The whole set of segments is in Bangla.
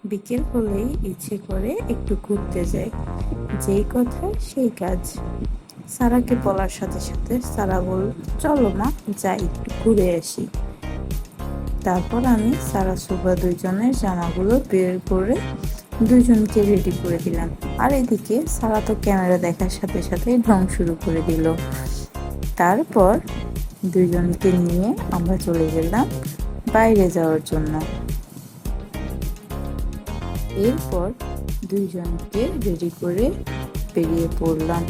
বিকেল হলেই ইচ্ছে করে একটু ঘুরতে যাই। যেই কথা সেই কাজ। সারাকে বলার সাথে সাথে সারা বলল, চলো মা যাই একটু ঘুরে আসি। তারপর আমি সারা সুবা দুইজনের জামাগুলো বের করে দুইজনকে রেডি করে দিলাম। আর এদিকে সারা তো ক্যামেরা দেখার সাথে সাথে ঢং শুরু করে দিল। তারপর দুইজনকে নিয়ে আমরা চলে গেলাম বাইরে যাওয়ার জন্য। এরপর দুইজনকে রেডি করে বেরিয়ে পড়লাম।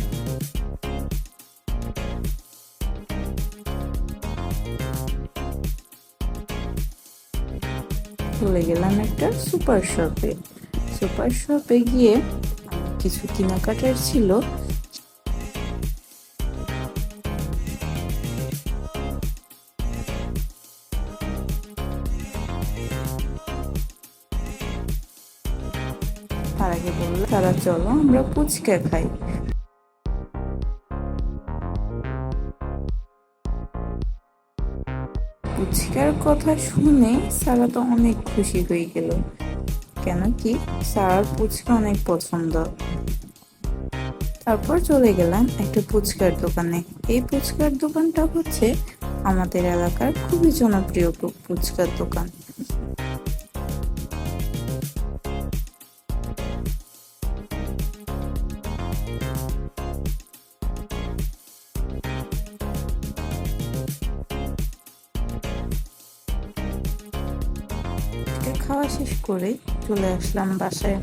চলে গেলাম একটা সুপার শপে। সুপার শপে গিয়ে কিছু কেনাকাটার ছিল। তার আগে বললো, তারা চলো আমরা ফুচকা খাই। ফুচকার কথা শুনে সারা তো অনেক খুশি হয়ে গেল, কেন কি সারার ফুচকা অনেক পছন্দ। তারপর চলে গেলাম একটা ফুচকার দোকানে। এই ফুচকার দোকানটা হচ্ছে আমাদের এলাকার খুবই জনপ্রিয় ফুচকার দোকান। খাওয়া শেষ করে চলে আসলাম বাসায়।